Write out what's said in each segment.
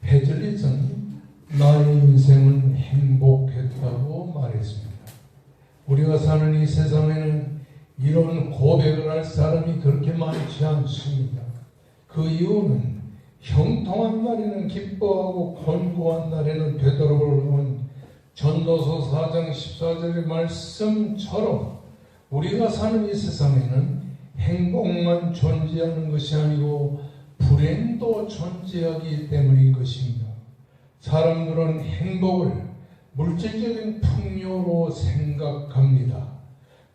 헤즐릿은 나의 인생은 행복했다고 말했습니다. 우리가 사는 이 세상에는 이런 고백을 할 사람이 그렇게 많지 않습니다. 그 이유는 형통한 날에는 기뻐하고 곤고한 날에는 되돌아보는 전도서 4장 14절의 말씀처럼 우리가 사는 이 세상에는 행복만 존재하는 것이 아니고 불행도 존재하기 때문인 것입니다. 사람들은 행복을 물질적인 풍요로 생각합니다.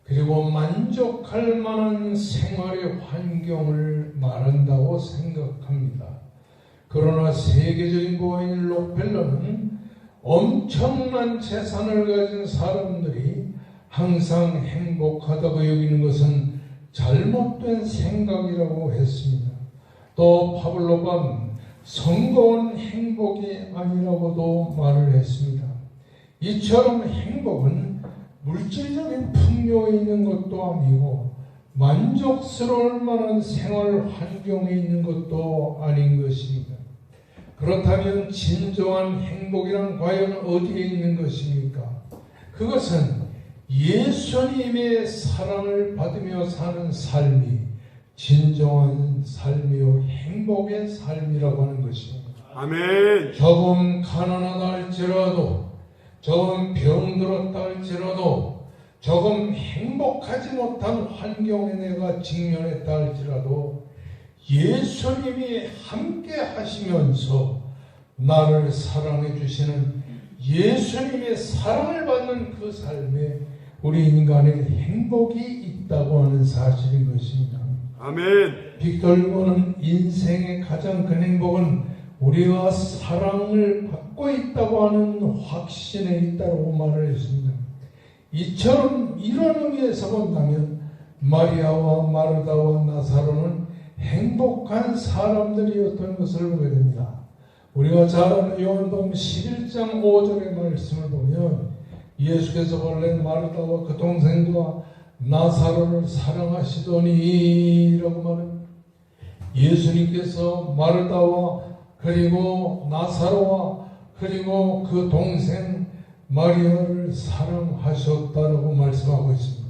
그리고 만족할 만한 생활의 환경을 말한다고 생각합니다. 그러나 세계적인 부인 록펠러는 엄청난 재산을 가진 사람들이 항상 행복하다고 여기는 것은 잘못된 생각이라고 했습니다. 또 파블로바는 성공은 행복이 아니라고도 말을 했습니다. 이처럼 행복은 물질적인 풍요에 있는 것도 아니고 만족스러울 만한 생활 환경에 있는 것도 아닌 것입니다. 그렇다면 진정한 행복이란 과연 어디에 있는 것입니까? 그것은 예수님의 사랑을 받으며 사는 삶이 진정한 삶이요 행복의 삶이라고 하는 것입니다. 아멘. 조금 가난하다 할지라도, 조금 병들었다 할지라도, 조금 행복하지 못한 환경에 내가 직면했다 할지라도 예수님이 함께 하시면서 나를 사랑해 주시는 예수님의 사랑을 받는 그 삶에 우리 인간의 행복이 있다고 하는 사실인 것입니다. 아멘. 빅터 유고는 인생의 가장 큰 행복은 우리가 사랑을 받고 있다고 하는 확신에 있다고 말을 했습니다. 이처럼 이런 의미에서 본다면 마리아와 마르다와 나사로는 행복한 사람들이었던 것을 보게 됩니다. 우리가 잘 아는 요한복음 11장 5절의 말씀을 보면 예수께서 본래 마르다와 그 동생과 나사로를 사랑하시더니 라고 말합니다. 예수님께서 마르다와 그리고 나사로와 그리고 그 동생 마리아를 사랑하셨다라고 말씀하고 있습니다.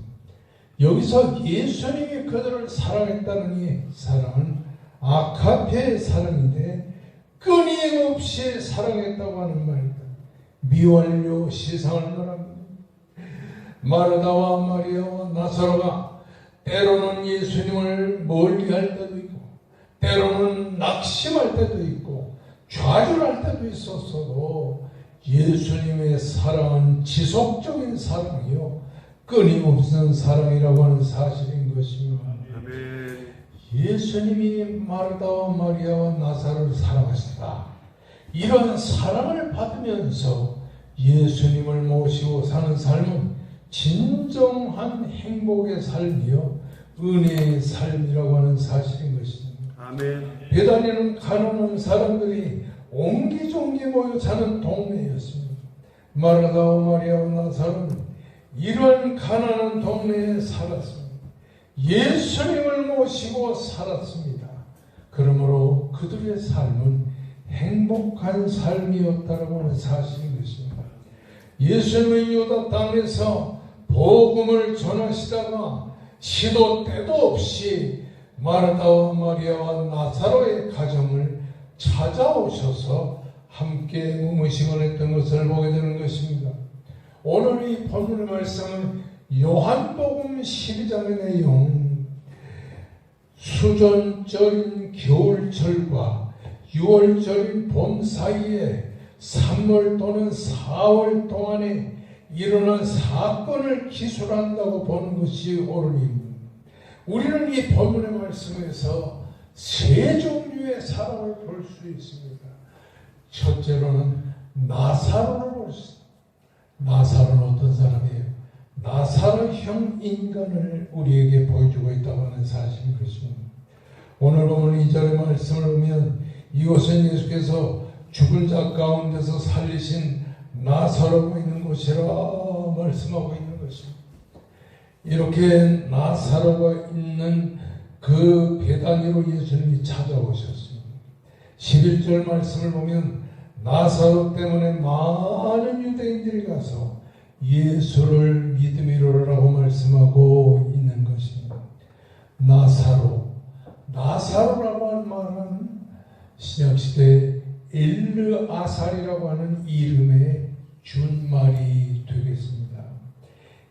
여기서 예수님이 그들을 사랑했다는 이 사랑은 아카페의 사랑인데 끊임없이 사랑했다고 하는 말입니다. 미완료 시상을 말합니다. 마르다와 마리아와 나사로가 때로는 예수님을 멀리할 때도 있고 때로는 낙심할 때도 있고 좌절할 때도 있었어도 예수님의 사랑은 지속적인 사랑이요 끊임없는 사랑이라고 하는 사실인 것입니다. 아멘. 예수님이 마르다와 마리아와 나사로를 사랑하시다. 이런 사랑을 받으면서 예수님을 모시고 사는 삶은 진정한 행복의 삶이요 은혜의 삶이라고 하는 사실인 것입니다. 아멘. 베다니는 가난한 사람들이 옹기종기 모여 사는 동네였습니다. 마르다와 마리아와 나사로는 이런 가난한 동네에 살았습니다. 예수님을 모시고 살았습니다. 그러므로 그들의 삶은 행복한 삶이었다고 하는 사실인 것입니다. 예수님은 유다 땅에서 복음을 전하시다가 시도 때도 없이 마르다와 마리아와 나사로의 가정을 찾아오셔서 함께 음식을 했던 것을 보게 되는 것입니다. 오늘 이 본문의 말씀은 요한복음 12장의 내용, 수전절인 겨울철과 6월절인 봄 사이에 3월 또는 4월 동안에 일어난 사건을 기술한다고 보는 것이 옳으니 우리는 이 본문의 말씀에서 세 종류의 사람을 볼 수 있습니다. 첫째로는 나사로를 볼 수 있습니다. 나사로는 어떤 사람이에요? 나사로형 인간을 우리에게 보여주고 있다고 하는 사실인 것입니다. 오늘 보면 2절의 말씀을 보면 이곳은 예수께서 죽은 자 가운데서 살리신 나사로가 있는 곳이라 말씀하고 있는 것입니다. 이렇게 나사로가 있는 그 베다니로 예수님이 찾아오셨습니다. 11절 말씀을 보면 나사로 때문에 많은 유대인들이 가서 예수를 믿음이로라고 말씀하고 있는 것입니다. 나사로라고 하는 말은 신약시대 엘르아살이라고 하는 이름의 준말이 되겠습니다.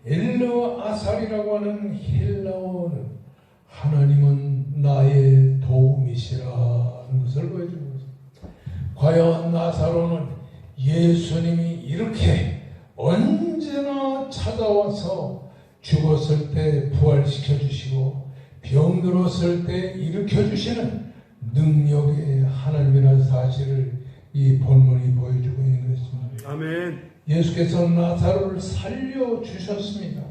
엘르아살이라고 하는 헬라어는 하나님은 나의 도움이시라는 것을 보여주는 것입니다. 과연 나사로는 예수님이 이렇게 언제나 찾아와서 죽었을 때 부활시켜 주시고 병들었을 때 일으켜 주시는 능력의 하나님이라는 사실을 이 본문이 보여주고 있는 것입니다. 아멘. 예수께서 나사로를 살려주셨습니다.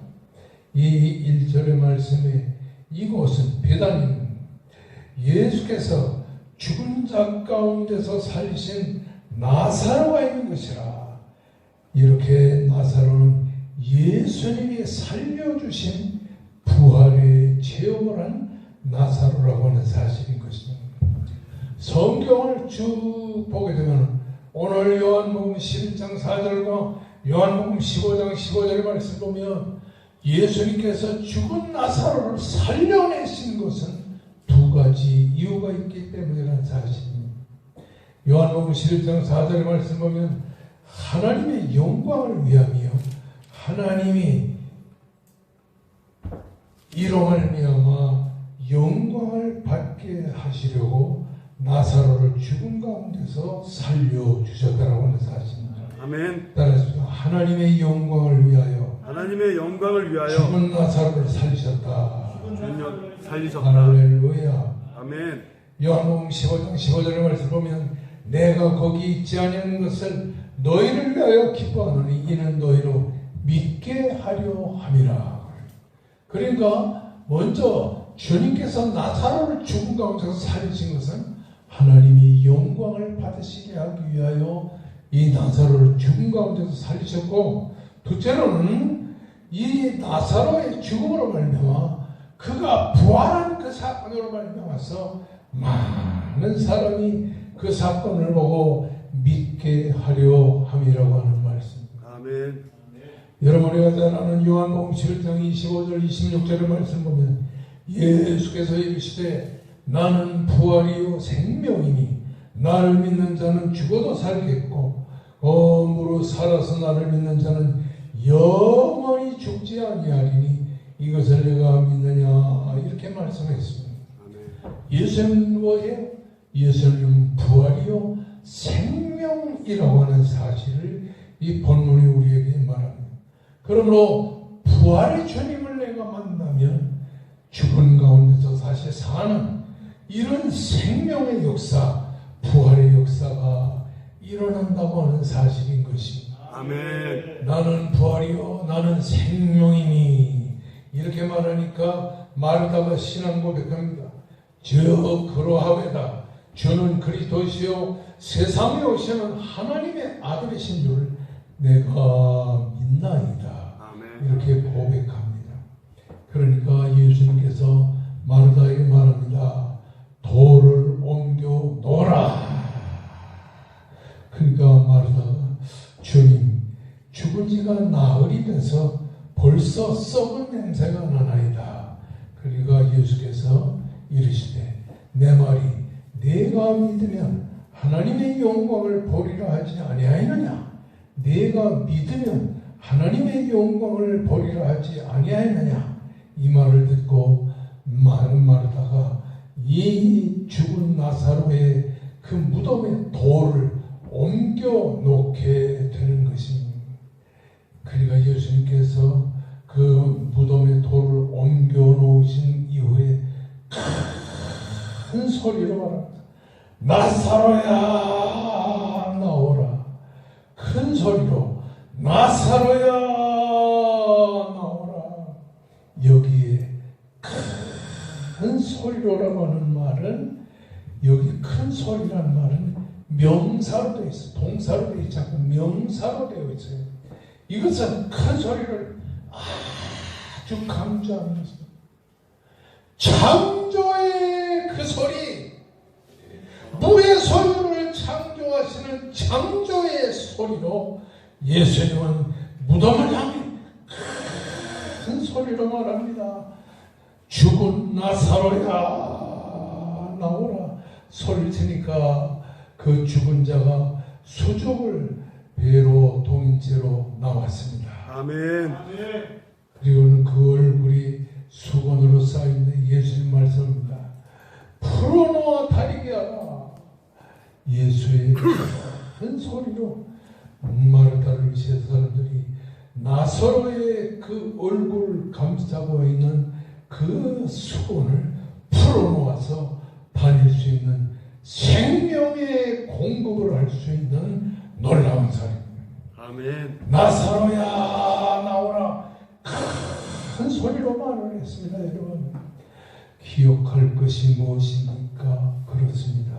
이 1절의 말씀에 이곳은 베다니 예수께서 죽은 자 가운데서 살리신 나사로가 있는 것이라. 이렇게 나사로는 예수님이 살려주신 부활의 체험을 한 나사로라고 하는 사실인 것입니다. 성경을 쭉 보게 되면 오늘 요한복음 11장 4절과 요한복음 15장 15절의 말씀을 보면 예수님께서 죽은 나사로를 살려내신 것은 두 가지 이유가 있기 때문이라는 사실입니다. 요한복음 11장 4절의 말씀 보면 하나님의 영광을 위함이요 하나님이 이로 말미암아 영광을 받게 하시려고 나사로를 죽음 가운데서 살려주셨다라고 하는 사실입니다. 아멘. 따라서 하나님의 영광을 위하여 하나님의 영광을 위하여 죽은 나사로를 살리셨다. 살리셨다. 할렐루야. 아멘. 요한복음 15장 15절의 말씀 보면 내가 거기 있지 아니하는 것을 너희를 위하여 기뻐하노니 이는 너희로 믿게 하려 함이라. 그러니까 먼저 주님께서 나사로를 죽은 가운데서 살리신 것은 하나님이 영광을 받으시게 하기 위하여 이 나사로를 죽은 가운데서 살리셨고, 둘째로는 이 나사로의 죽음으로 말미암아 그가 부활한 그 사건으로 말미암아서 많은 사람이 그 사건을 보고 믿게 하려 함이라고 하는 말씀입니다. 아멘. 여러분이 잘 아는 요한복음 11장 25절 26절의 말씀 보면 예수께서 이르시되 나는 부활이요 생명이니 나를 믿는 자는 죽어도 살겠고 무릇 살아서 나를 믿는 자는 영원히 죽지 아니하리니 이것을 내가 믿느냐 이렇게 말씀했습니다. 예수님은 뭐예요? 예수님은 부활이요 생명이라고 하는 사실을 이 본문이 우리에게 말합니다. 그러므로 부활의 주님을 내가 만나면 죽은 가운데서 다시 사는 이런 생명의 역사, 부활의 역사가 일어난다고 하는 사실인 것입니다. 아멘. 나는 부활이요 나는 생명이니 이렇게 말하니까 마르다가 신앙 고백합니다. 그러하외다 주는 그리스도시요 세상에 오시는 하나님의 아들이신 줄 내가 믿나이다. 아멘. 이렇게 고백합니다. 그러니까 예수님께서 마르다에게 말합니다. 돌을 옮겨 놓으라. 그러니까 마르다가 주님 죽은 지가 나흘이 돼서 벌써 썩은 냄새가 나나이다. 그러니까 예수께서 이르시되 내 말이 내가 믿으면 하나님의 영광을 보리라 하지 아니하였느냐? 내가 믿으면 하나님의 영광을 보리라 하지 아니하였느냐? 이 말을 듣고 마르다가 이 죽은 나사로의 그 무덤에 돌을 옮겨 놓게 되는 것입니다. 그러니까 예수님께서 그 무덤에 돌을 옮겨 놓으신 이후에 큰 소리로 말합니다. 나사로야 나오라. 큰 소리로 나사로야 나오라. 여기에 큰 소리로라고 하는 말은 여기 큰 소리라는 말은 명사로 되어 있어요. 동사로 되어 있지 않고 명사로 되어 있어요. 이것은 큰 소리를 아주 강조하는 것입니다. 창조의 그 소리, 무의 소유를 창조하시는 창조의 소리로 예수님은 무덤을 향해 큰 소리로 말합니다. 죽은 나사로야 나오라. 소리를 치니까 그 죽은 자가 수족을 배로 동인채로 나왔습니다. 아멘. 그리고는 그 얼굴이 수건으로 쌓여있는 예수님 말씀입니다. 풀어놓아 다리게 하라. 예수의 큰 소리로 마르다를 위시한 사람들이 나사로의 그 얼굴을 감싸고 있는 그 수건을 풀어놓아서 다닐 수 있는 생명의 공급을 할 수 있는 놀라운 사람입니다. 아멘. 나사로야 나오라. 큰 소리로 말을 했습니다. 여러분, 기억할 것이 무엇입니까? 그렇습니다.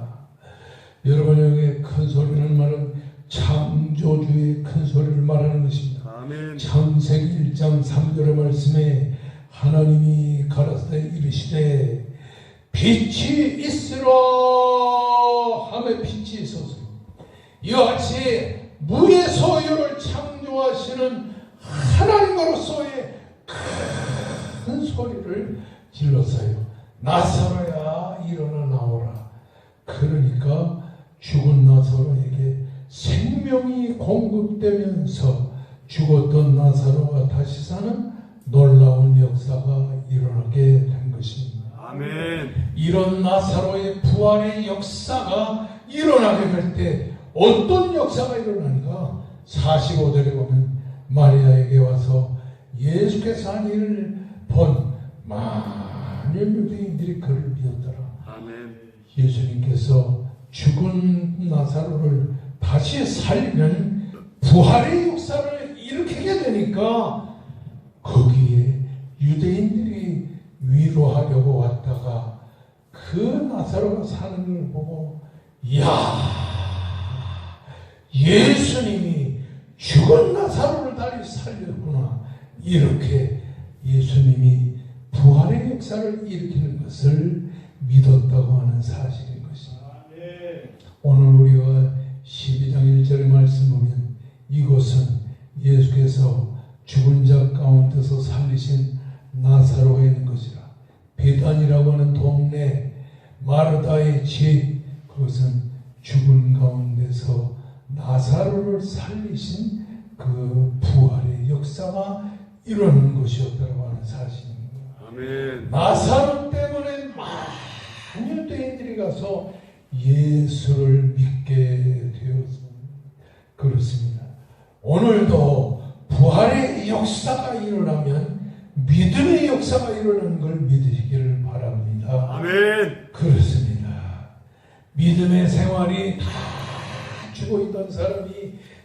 여러분에게 큰 소리는 말은 창조주의 큰 소리를 말하는 것입니다. 아멘. 창세기 1장 3절의 말씀에 하나님이 가라사대 이르시되 빛이 있으라 하며 빛이 있었습니다. 이와 같이 무의 소유를 창조하시는 하나님으로서의 큰 소리를 질렀어요. 나사로야 일어나 나오라. 그러니까 죽은 나사로에게 생명이 공급되면서 죽었던 나사로가 다시 사는 놀라운 역사가 일어나게 된 것입니다. 아멘. 이런 나사로의 부활의 역사가 일어나게 될 때 어떤 역사가 일어나는가? 45절에 보면 마리아에게 와서 예수께서 한 일을 본 많은 유대인들이 그를 믿었더라. 아멘. 예수님께서 죽은 나사로를 다시 살리는 부활의 역사를 일으키게 되니까 거기에 유대인들이 위로하려고 왔다가 그 나사로가 사는 걸 보고 이야, 예수님이 죽은 나사로를 다시 살렸구나. 이렇게 예수님이 부활의 역사를 일으키는 것을 믿었다고 하는 사실인 것입니다. 오늘 우리가 12장 1절의 말씀 보면 이곳은 예수께서 죽은 자 가운데서 살리신 나사로가 있는 것이라. 베단이라고 하는 동네, 마르다의 집, 그것은 죽은 가운데서 나사로를 살리신 그 부활의 역사가 일어나는 것이었다고 하는 사실입니다. 아멘. 나사로 때문에 많은 유대인들이 가서 예수를 믿게 되었습니다. 그렇습니다. 오늘도 부활의 역사가 일어나면 믿음의 역사가 일어나는 걸 믿으시기를 바랍니다. 아멘. 그렇습니다. 믿음의 생활이 다 죽어 있던 사람이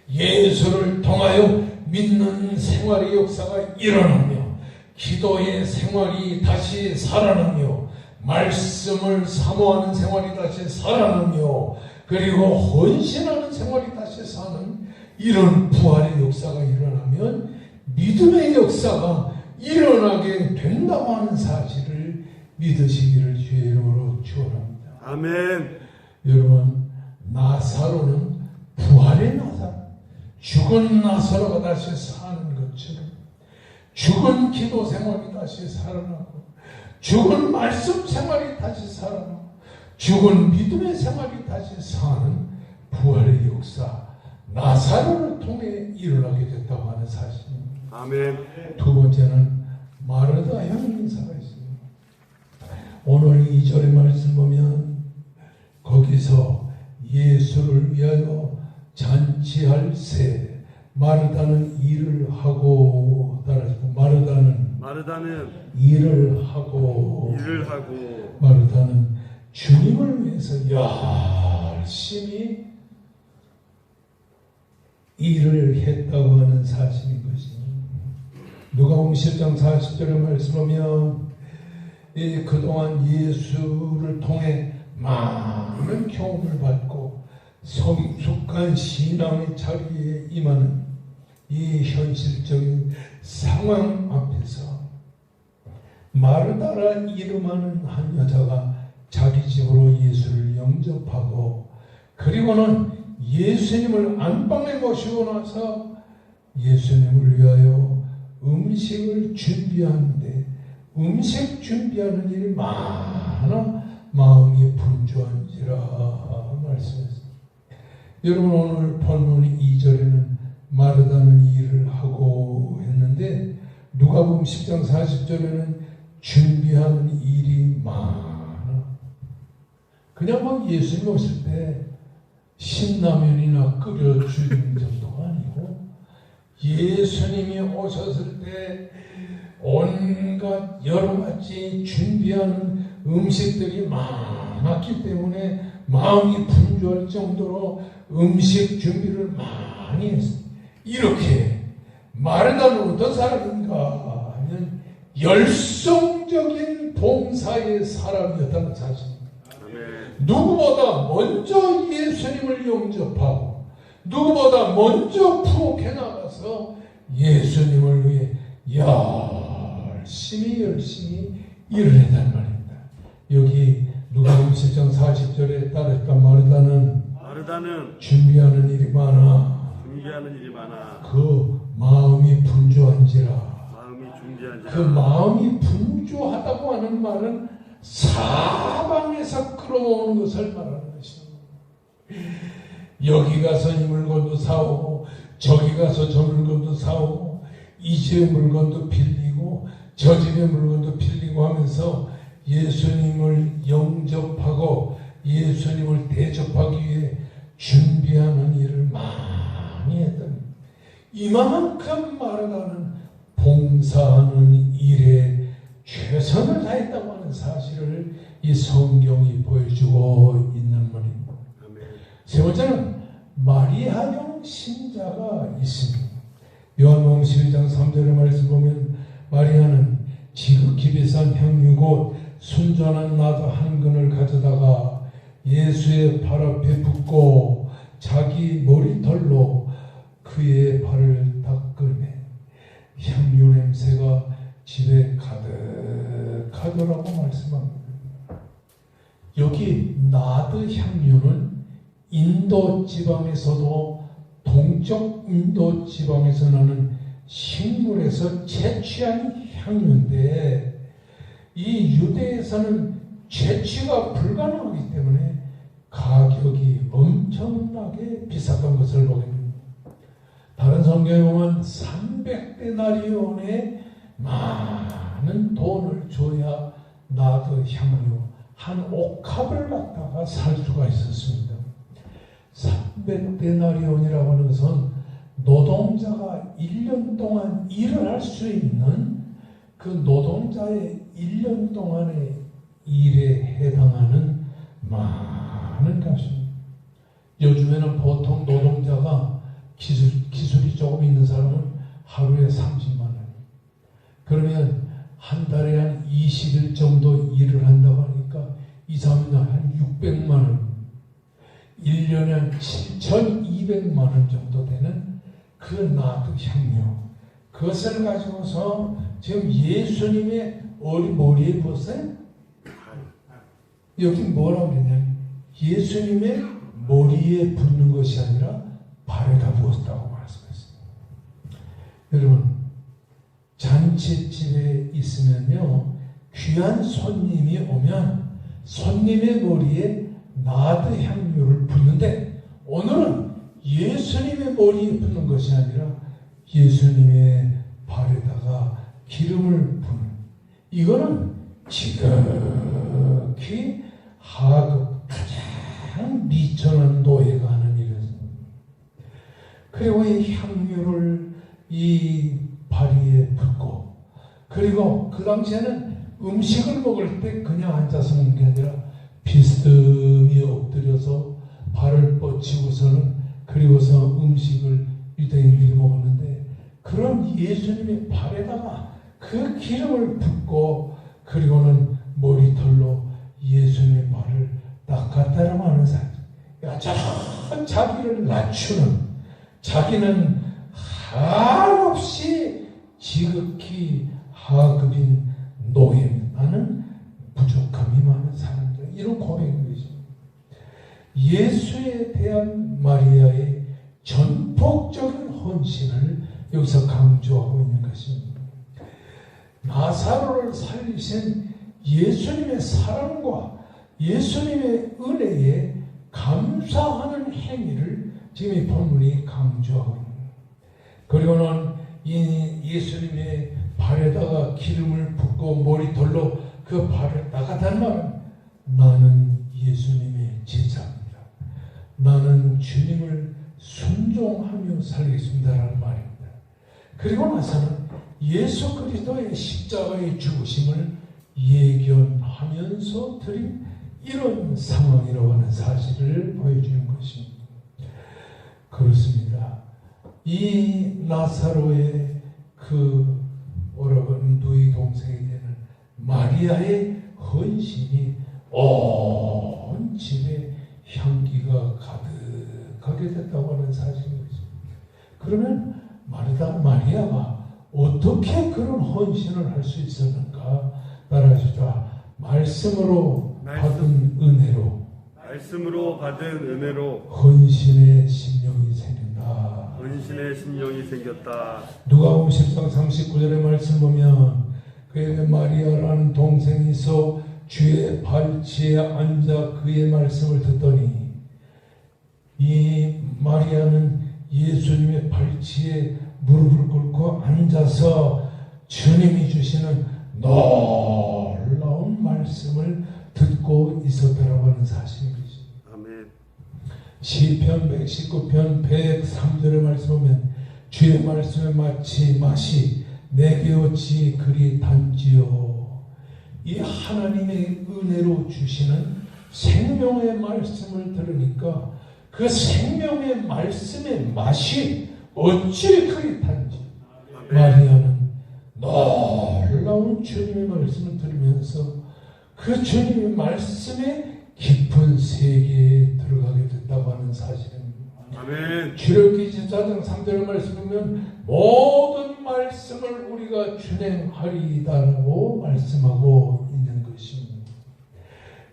예수를 통하여 믿는 생활의 역사가 일어나며 기도의 생활이 다시 살아나며 말씀을 사모하는 생활이 다시 살아나며 그리고 헌신하는 생활이 다시 사는 이런 부활의 역사가 일어나면 믿음의 역사가 일어나게 된다고 하는 사실을 믿으시기를 주의 이름으로 축원합니다. 아멘. 여러분, 나사로는 부활의 나사로, 죽은 나사로가 다시 사는 것처럼 죽은 기도 생활이 다시 살아나고 죽은 말씀 생활이 다시 살아나고 죽은 믿음의 생활이 다시 사는 부활의 역사, 나사로를 통해 일어나게 됐다고 하는 사실입니다. 아멘. 두 번째는 마르다 형인사가 있습니다. 오늘 2절의 말씀 보면 거기서 예수를 위하여 잔치할 새 마르다는 일을 하고 따라서 마르다는 일을 하고 마르다는 주님을 위해서 열심히 일을 했다고 하는 사실인 것입니다. 누가복음 10장 40절의 말씀하면 그동안 예수를 통해 많은 경험을 받고 성숙한 신앙의 자리에 임하는 이 현실적인 상황 앞에서 마르다라 이름하는 한 여자가 자기 집으로 예수를 영접하고 그리고는 예수님을 안방에 모시고 나서 예수님을 위하여 음식을 준비하는데 음식 준비하는 일이 많아 마음이 분주한지라 말씀했습니다. 여러분, 오늘 본문 2절에는 마르다는 일을 하고 했는데 누가복음 10장 40절에는 준비하는 일이 많아. 그냥 뭐 예수님 오실 때 신라면이나 끓여주는 정도가 아니고 예수님이 오셨을 때 온갖 여러 가지 준비하는 음식들이 많았기 때문에 마음이 분주할 정도로 음식 준비를 많이 했습니다. 이렇게 마르다는 어떤 사람인가 하면 열성적인 봉사의 사람이었다는 사실입니다. 누구보다 먼저 예수님을 영접하고 누구보다 먼저 부엌에 나가서 예수님을 위해 열심히 일을 했단 말입니다. 여기 누가복음 10장 40절에 따르니까 마르다는 준비하는 일이 많아 그 마음이 분주한지라. 그 마음이 분주하다고 하는 말은 사방에서 끌어오는 것을 말하는 것입니다. 여기 가서 이 물건도 사오고 저기 가서 저 물건도 사오고 이 집의 물건도 빌리고 저 집의 물건도 빌리고 하면서 예수님을 영접하고 예수님을 대접하기 위해 준비하는 일을 많이 했던, 이만큼 마르다는 봉사하는 일에 최선을 다했다고 하는 사실을 이 성경이 보여주고 있는 말입니다. 세 번째는 마리아형 신자가 있습니다. 요한복음 12장 3절의 말씀 보면 마리아는 지극히 비싼 향유 곧 순전한 나도 한 근을 가져다가 예수의 발 앞에 붓고 자기 머리털로 그의 발을 닦으매 향유 냄새가 집에 가득하더라고 말씀합니다. 여기 나드 향유는 인도 지방에서도 동쪽 인도 지방에서 나는 식물에서 채취한 향유인데 이 유대에서는 채취가 불가능하기 때문에 가격이 엄청나게 비쌌던 것을 보게 됩니다. 다른 성경에 보면 300데나리온의 많은 돈을 줘야 나드 향유 한 옥합을 갖다가 살 수가 있었습니다. 300데나리온이라고 하는 것은 노동자가 1년 동안 일을 할 수 있는 그 노동자의 1년 동안의 일에 해당하는 많은 값입니다. 요즘에는 보통 노동자가 기술이 조금 있는 사람은 하루에 30만 원. 그러면 한 달에 한 20일 정도 일을 한다고 하니까 2, 3년 한 600만 원. 1년에 한 7,200만 원 정도 되는 그 나드 향유. 그것을 가지고서 지금 예수님의 머리에 부었어요? 여기 뭐라고 그러냐면 예수님의 머리에 붓는 것이 아니라 발에다 부었다고 말씀했습니다. 여러분, 잔치집에 있으면요, 귀한 손님이 오면 손님의 머리에 나드 향유를 붓는데 오늘은 예수님의 머리에 붓는 것이 아니라 예수님의 발에다가 기름을 부는, 이거는 지극히 하급 가장 미천한 노예가 하는 일이었습니다. 그리고 이 향유를 이 발위에 붓고, 그리고 그 당시에는 음식을 먹을 때 그냥 앉아서 먹는 게 아니라 비스듬히 엎드려서 발을 뻗치고서는 그리고서 음식을 유대인들이 먹었는데, 그런 예수님의 발에다가 그 기름을 붓고 그리고는 머리털로 예수님의 발을 닦았다라고 하는 사람. 자기를 낮추는, 자기는 한없이 지극히 하급인 노예, 나는 부족함이 많은 사람들, 이런 고백인 것입니다. 예수에 대한 마리아의 전폭적인 헌신을 여기서 강조하고 있는 것입니다. 나사로를 살리신 예수님의 사랑과 예수님의 은혜에 감사하는 행위를 지금 이 본문이 강조하고 있습니다. 그리고는 이 예수님의 발에다가 기름을 붓고 머리털로 그 발을 닦았다는 말은 나는 예수님의 제자입니다. 나는 주님을 순종하며 살겠습니다라는 말입니다. 그리고 나서는 예수 그리스도의 십자가의 죽으심을 예견하면서 드린 이런 상황이라고 하는 사실을 보여주는 것입니다. 그렇습니다. 이 나사로의 그 누이 동생이 되는 마리아의 헌신이 온 집에 향기가 가득하게 됐다고 하는 사실입니다. 그러면 마리아가 어떻게 그런 헌신을 할 수 있었는가? 따라하시자. 말씀으로 받은 은혜로 헌신의 심령이 생긴다. 헌신의 심령이 생겼다. 누가복음 10장 39절의 말씀 보면 그에게 마리아라는 동생이 있어 주의 발치에 앉아 그의 말씀을 듣더니 이 마리아는 예수님의 발치에 무릎을 꿇고 앉아서 주님이 주시는 놀라운 말씀을 듣고 있었다라고 하는 사실입니다. 아멘. 시편 119편 103절의 말씀 보면 주의 말씀에 마치 맛이 내게 어찌 그리 단지요. 이 하나님의 은혜로 주시는 생명의 말씀을 들으니까 그 생명의 말씀의 맛이 어찌 그리 단지. 마리아는 놀라운 주님의 말씀을 들으면서 그 주님의 말씀에 깊은 세계에 들어가게 됐다고 하는 사실입니다. 아멘. 출애굽기 14장 3절의 말씀 보면 모든 말씀을 우리가 준행하리이다라고 말씀하고 있는 것입니다.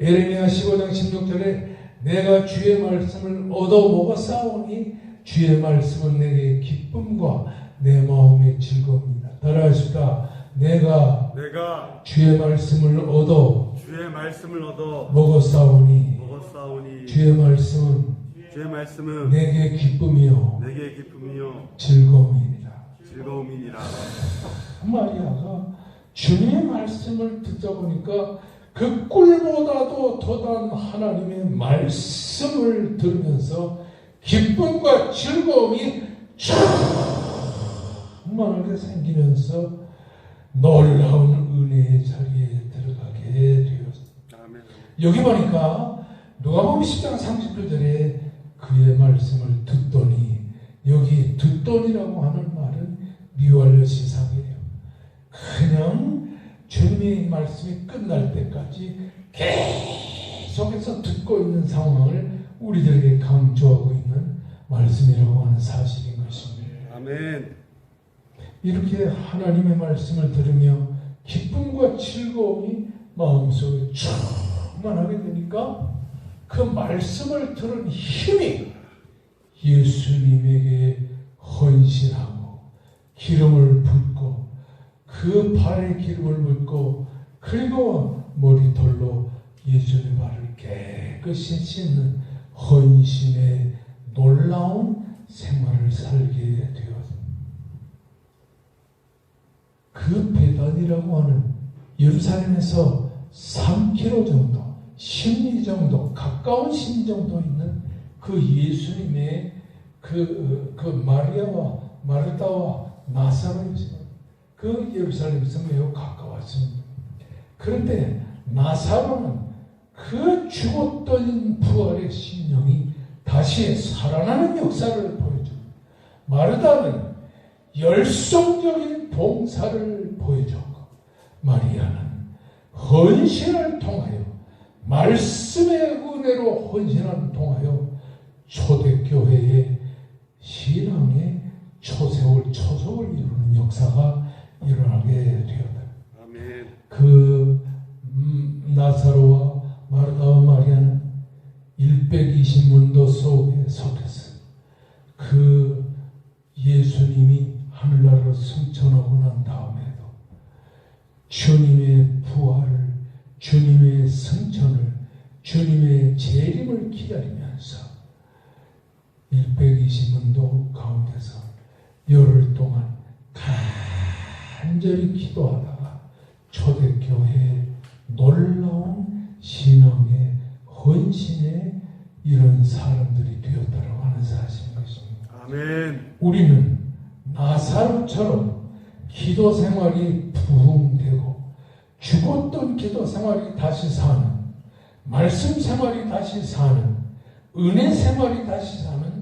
에레미야 15장 16절에 내가 주의 말씀을 얻어 먹었사오니 주의 말씀은 내게 기쁨과 내 마음의 즐거움이다. 따라하시다. 내가 주의 말씀을 얻어 먹었사오니 주의 말씀은 내게 기쁨이요 즐거움이니라. 마리아가 주님의 말씀을 듣다 보니까 그 꿀보다도 더한 하나님의 말씀을 들으면서 기쁨과 즐거움이 충만하게 생기면서 놀라운 은혜의 자리에 들어가게 되었습니다. 여기 보니까 누가복음 10장 39절에 그의 말씀을 듣더니, 여기 듣더니라고 하는 말은 미완료 시상이에요. 그냥 주님의 말씀이 끝날 때까지 계속해서 듣고 있는 상황을 우리들에게 강조하고 있는 말씀이라고 하는 사실인 것입니다. 아멘. 이렇게 하나님의 말씀을 들으며 기쁨과 즐거움이 마음속에 충만하게 되니까 그 말씀을 들은 힘이 예수님에게 헌신하고 기름을 붓고 그 발에 기름을 붓고 그리고 머리털로 예수님의 발을 깨끗이 씻는 헌신의 놀라운 생활을 살게 되었습니다. 그 베단이라고 하는 예루살렘에서 3km 정도, 10리 정도, 가까운 신 정도 있는 그 예수님의 그 마리아와 마르다와 나사로였습니다. 그 예루살렘에서 매우 가까웠습니다. 그런데 나사로는 그 죽었던 부활의 심령이 다시 살아나는 역사를 보여줍니다. 마르다는 열성적인 봉사를 보여줬고, 마리아는 헌신을 통하여 말씀의 은혜로 헌신을 통하여 초대교회의 신앙의 초석을 이루는 역사가 일어나게 되었다. 아멘. 그 나사로와 마르다와 마리아는 120 620문도 속에 속해서 그 예수님이 하늘나라로 승천하고 난 다음에도 주님의 부활을, 주님의 승천을, 주님의 재림을 기다리면서 620문도 가운데서 열흘 동안 간절히 기도하다가 초대교회의 놀라운 신앙의 헌신의 이런 사람들이 되었다고 하는 사실인 것입니다. 아멘. 우리는 나사로처럼 기도 생활이 부흥되고 죽었던 기도 생활이 다시 사는, 말씀 생활이 다시 사는, 은혜 생활이 다시 사는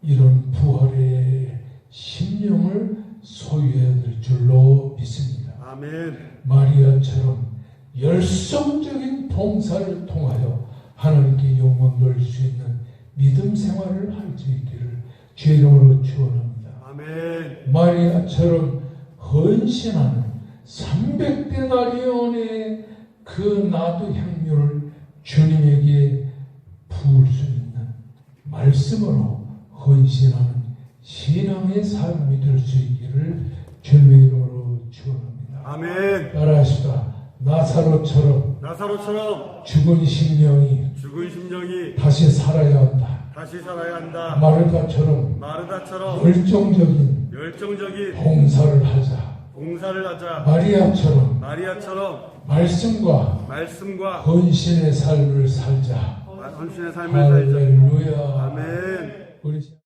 이런 부활의 심령을 소유해야 될 줄로 믿습니다. 아멘. 마리아처럼 열성적인 봉사를 통하여 하나님께 영광 돌릴 수 있는 믿음 생활을 할 수 있기를 주의 이름으로 축원합니다. 아멘. 마리아처럼 헌신하는 300데나리온의 그 나도 향유를 주님에게 부을 수 있는 말씀으로 헌신하는 신앙의 삶이 될 수 있기를 주님의 이름으로 축원합니다. 아멘. 따라하시다. 나사로처럼 죽은 심령이 다시 살아야 한다. 마르다처럼 열정적인 봉사를 하자. 마리아처럼 말씀과 헌신의 삶을 살자. 할렐루야. 아멘. 우리